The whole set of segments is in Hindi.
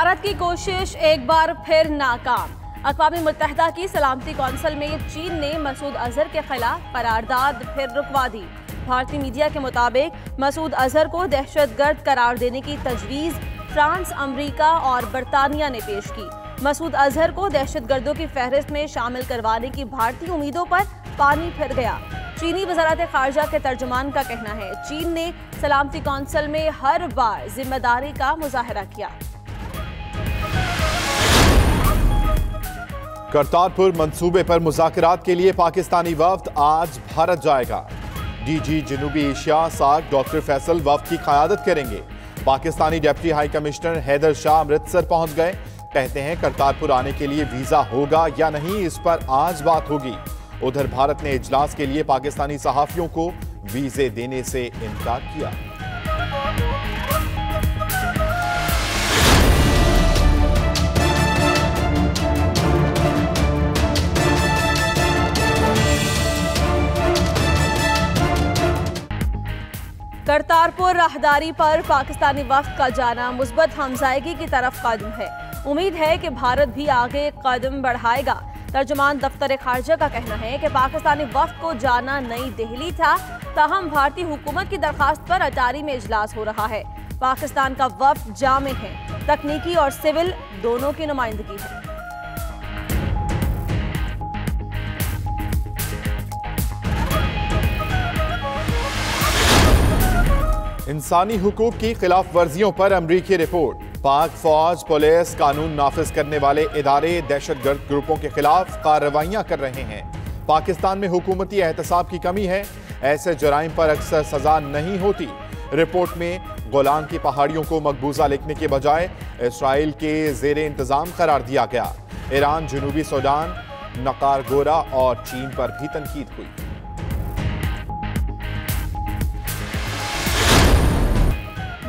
भारत की कोशिश एक बार फिर नाकाम। अक़वाम मुत्तहिदा की सलामती कौंसिल में चीन ने मसूद अजहर के खिलाफ करारदाद फिर रुकवा दी। भारतीय मीडिया के मुताबिक मसूद अजहर को दहशतगर्द करार देने की तजवीज़ फ्रांस, अमरीका और बरतानिया ने पेश की। मसूद अजहर को दहशतगर्दों की फहरिस्त में शामिल करवाने की भारतीय उम्मीदों पर पानी फिर गया। चीनी वज़ारत ख़ारजा के तर्जुमान का कहना है चीन ने सलामती कौंसिल में हर बार जिम्मेदारी का मुजाहरा किया। करतारपुर मंसूबे पर मुज़ाकरात के लिए पाकिस्तानी वफ्द आज भारत जाएगा। डीजी जनूबी एशिया साक डॉक्टर फैसल वफ्द की क़यादत करेंगे। Pakistani deputy high commissioner Haidar Shah Amritsar पहुंच गए। कहते हैं करतारपुर आने के लिए वीजा होगा या नहीं, इस पर आज बात होगी। उधर भारत ने इजलास के लिए पाकिस्तानी सहाफियों को वीजे देने से इनकार किया। करतारपुर राहदारी पर पाकिस्तानी वफ्द का जाना मुस्बत हमजायगी की तरफ कदम है। उम्मीद है कि भारत भी आगे कदम बढ़ाएगा। तर्जुमान दफ्तर खारजा का कहना है कि पाकिस्तानी वफ्द को जाना नई दिल्ली था, ताहम भारतीय हुकूमत की दरखास्त पर अटारी में इजलास हो रहा है। पाकिस्तान का वफ्द जामे है, तकनीकी और सिविल दोनों की नुमाइंदगी है। इंसानी हुकूक की खिलाफ वर्जियों पर अमरीकी रिपोर्ट। पाक फौज, पुलिस, कानून नाफिज करने वाले इदारे दहशतगर्द ग्रुपों के खिलाफ कार्रवाइयां कर रहे हैं। पाकिस्तान में हुकूमती एहतसाब की कमी है, ऐसे जराइम पर अक्सर सजा नहीं होती। रिपोर्ट में गोलान की पहाड़ियों को मकबूजा लिखने के बजाय इसराइल के जेर इंतजाम करार दिया गया। ईरान, जनूबी सूडान, नकारगोरा और चीन पर भी तनकीद हुई।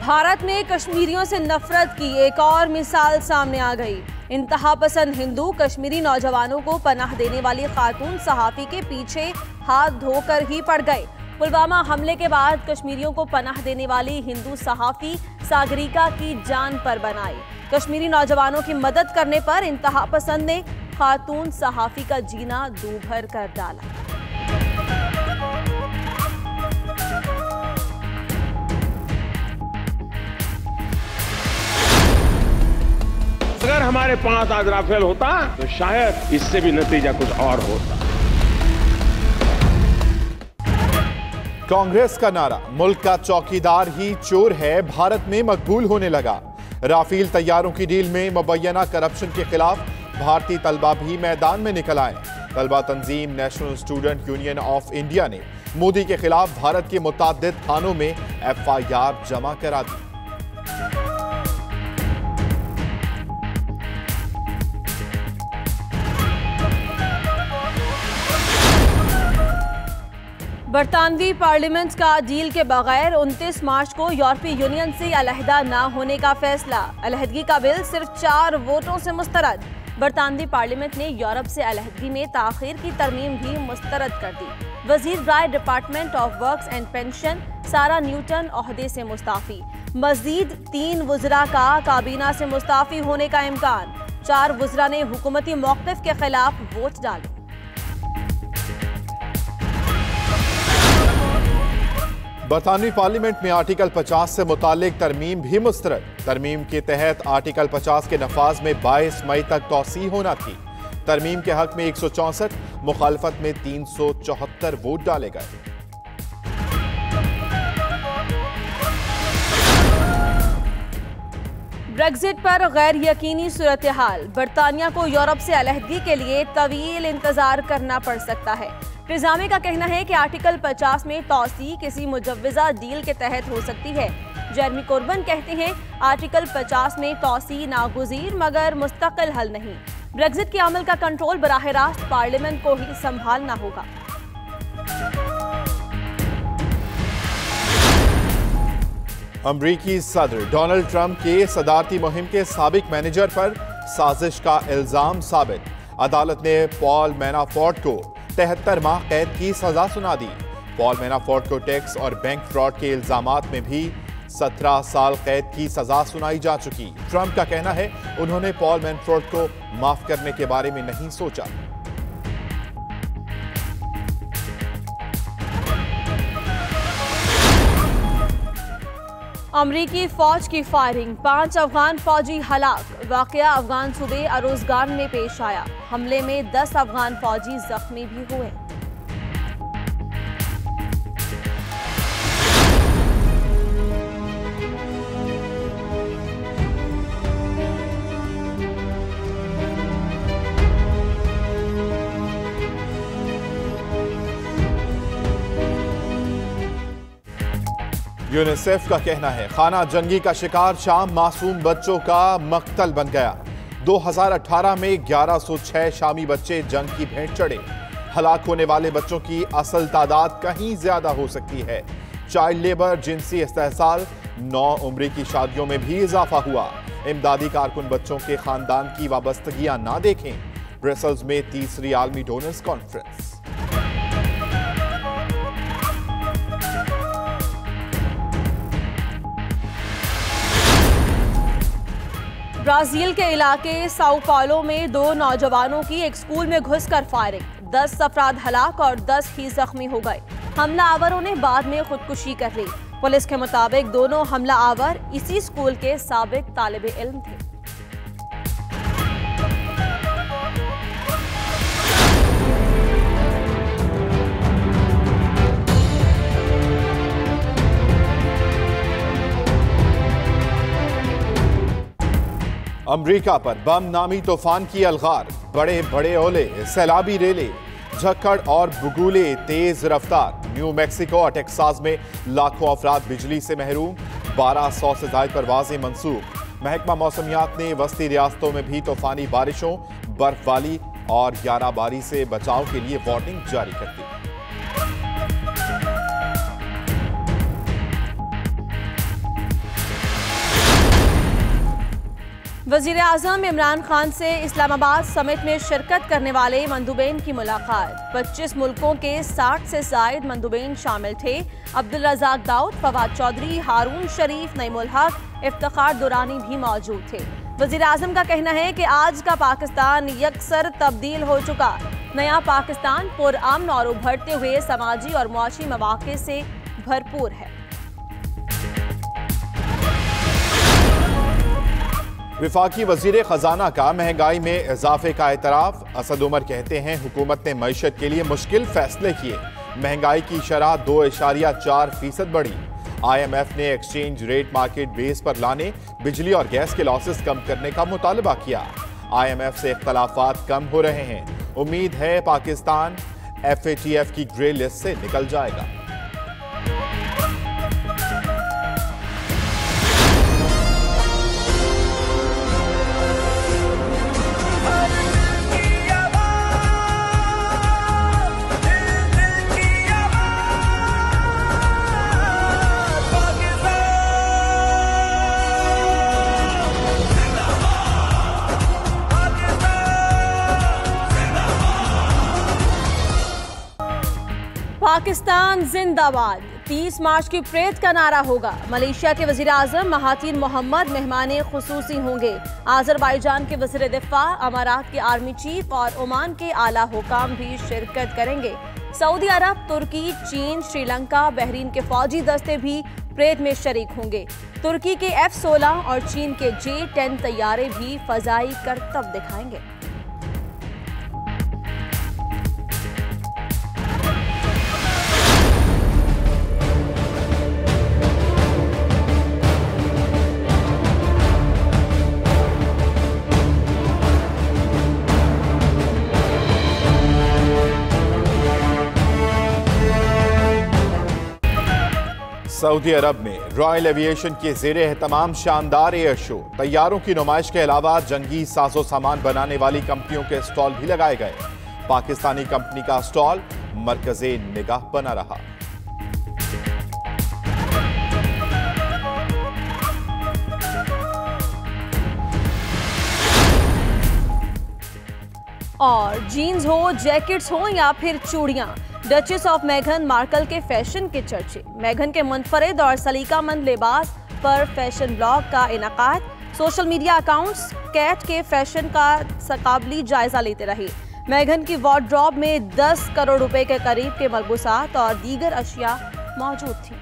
भारत में कश्मीरियों से नफरत की एक और मिसाल सामने आ गई। इंतहा पसंद हिंदू कश्मीरी नौजवानों को पनाह देने वाली खातून सहाफी के पीछे हाथ धोकर ही पड़ गए। पुलवामा हमले के बाद कश्मीरियों को पनाह देने वाली हिंदू सहाफी सागरिका की जान पर बनाई। कश्मीरी नौजवानों की मदद करने पर इंतहा पसंद ने खातून सहाफी का जीना दूभर कर डाला। अगर हमारे पास आज राफेल होता तो शायद इससे भी नतीजा कुछ और होता। कांग्रेस का नारा मुल्क का चौकीदार ही चोर है भारत में मकबूल होने लगा। राफेल तैयारों की डील में मुबैना करप्शन के खिलाफ भारतीय तलबा भी मैदान में निकल आए। तलबा तंजीम National Student Union of India ने मोदी के खिलाफ भारत के मुताद्दिद थानों में FIR जमा करा दी। बरतानवी पार्लियामेंट का डील के बगैर 29 मार्च को यूरोपीय यूनियन से अलहदा न होने का फैसला। अलहदगी का बिल सिर्फ 4 वोटों से मुस्तरद। बरतानवी पार्लियामेंट ने यूरोप से अलहदगी में ताखीर की तरमीम भी मुस्तरद कर दी। वजीर राय department of works and pension Sarah Newton ओहदे से मुस्ताफी। मजीद 3 वज़रा का काबीना से मुस्ताफी होने का इम्कान। 4 वज़रा ने हुकूमती मौक़िफ़ के खिलाफ वोट डाले। बरतानवी पार्लियामेंट में आर्टिकल 50 से मुतालिक तरमीम भी मुस्तरद। तरमीम के तहत आर्टिकल 50 के नफाज में 22 मई तक तौसी होना थी। तरमीम के हक में 164, मुखालफत में 374 वोट डाले गए। ब्रेक्जिट पर गैर यकीनी सूरत हाल। बरतानिया को यूरोप से अलहदगी के लिए तवील इंतजार करना पड़ सकता है। निज़ामी का कहना है कि आर्टिकल 50 में तौसी किसी मुजव्वज़ा डील के तहत हो सकती है। जेरेमी कोर्बन कहते हैं आर्टिकल 50 में तौसी नागुज़ीर मगर मुस्तकिल हल नहीं। ब्रेक्जिट के अमल का कंट्रोल बराह रास्त पार्लियामेंट को ही संभालना होगा। अमरीकी सदर डोनाल्ड ट्रंप के सदारती मुहिम के साबिक मैनेजर पर साजिश का इल्जाम साबित। अदालत ने पॉल मैनाफोर्ट को 73 माह कैद की सजा सुना दी। पॉल मैनाफोर्ट को टैक्स और बैंक फ्रॉड के इल्जामात में भी 17 साल कैद की सजा सुनाई जा चुकी। ट्रंप का कहना है उन्होंने पॉल मैनफोर्ट को माफ करने के बारे में नहीं सोचा। अमरीकी फौज की फायरिंग, 5 अफगान फौजी हलाक। वाकया अफगान सूबे अरोजगान में पेश आया। हमले में 10 अफगान फौजी जख्मी भी हुए। यूनिसेफ का कहना है खाना जंगी का शिकार शाम मासूम बच्चों का मक्तल बन गया। 2018 में 1106 शामी बच्चे जंग की भेंट चढ़े। हलाक होने वाले बच्चों की असल तादाद कहीं ज्यादा हो सकती है। चाइल्ड लेबर, जिनसी इस्तेहसाल, 9 उम्र की शादियों में भी इजाफा हुआ। इमदादी कारकुन बच्चों के खानदान की वाबस्तगियां ना देखें। ब्रसेल्स में 3री आलमी डोनर्स कॉन्फ्रेंस। ब्राजील के इलाके साओ पाउलो में 2 नौजवानों की एक स्कूल में घुसकर फायरिंग। 10 अफराद हलाक और 10 ही जख्मी हो गए। हमलावरों ने बाद में खुदकुशी कर ली। पुलिस के मुताबिक दोनों हमलावर इसी स्कूल के साबिक तालिब इल्म थे। अमरीका पर बम नामी तूफान की अलगार। बड़े बड़े ओले, सैलाबी रेले, झक्कड़ और बुगुले तेज रफ्तार। न्यू मैक्सिको और टेक्सास में लाखों अफराद बिजली से महरूम। 1200 से ज्यादा परवाजें मंसूख। महकमा मौसमियात ने वस्ती रियासतों में भी तूफानी बारिशों, बर्फबारी और याराबारी से बचाव के लिए वार्निंग जारी कर दी। वजीर आजम इमरान खान से इस्लामाबाद समिट में शिरकत करने वाले मंदुबैन की मुलाकात। 25 मुल्कों के 60 से जायद मंदुबैन शामिल थे। अब्दुल रज़ाक दाऊद, फवाद चौधरी, हारून शरीफ, नईमुल हक, इफ्तिखार दुरानी भी मौजूद थे। वजीर आजम का कहना है कि आज का पाकिस्तान यकसर तब्दील हो चुका। नया पाकिस्तान पुरअमन और उभरते हुए समाजी और मुआशी मौक़े से भरपूर है। विफाकी वजीर खजाना का महंगाई में इजाफे का एतराफ। असद उमर कहते हैं हुकूमत ने मईशत के लिए मुश्किल फैसले किए। महंगाई की शरह 2.4% बढ़ी। IMF ने एक्सचेंज रेट मार्केट बेस पर लाने, बिजली और गैस के लॉसेस कम करने का मुतालबा किया। IMF से इख्तलाफात कम हो रहे हैं। उम्मीद है पाकिस्तान FATF की ग्रे लिस्ट से निकल जाएगा। पाकिस्तान जिंदाबाद। 30 मार्च की परेड का नारा होगा। मलेशिया के वजीर आजम महातीर मोहम्मद मेहमान खुसूसी होंगे। आजरबाईजान के वजीर दिफा, अमारात के आर्मी चीफ और ओमान के आला हुकाम भी शिरकत करेंगे। सऊदी अरब, तुर्की, चीन, श्रीलंका, बहरीन के फौजी दस्ते भी परेड में शरीक होंगे। तुर्की के F-16 और चीन के J-10 तैयारे भी फजाई करतब दिखाएंगे। सऊदी अरब में रॉयल एविएशन के ज़ेरे एहतमाम शानदार एयर शो। तैयारों की नुमाइश के अलावा जंगी साजो सामान बनाने वाली कंपनियों के स्टॉल भी लगाए गए। पाकिस्तानी कंपनी का स्टॉल मरकज़े निगाह बना रहा। और जीन्स हो, जैकेट्स हो या फिर चूड़ियां, डचेस ऑफ मेघन मार्कल के फैशन के चर्चे। मेघन के मुनफरिद और सलीकामंद लिबास पर फैशन ब्लॉग का इनेकाद। सोशल मीडिया अकाउंट्स कैट के फैशन का काबिली जायजा लेते रहे। मेघन की वार्डरोब में 10 करोड़ रुपए के करीब के मलबूसात और दीगर अशिया मौजूद थी।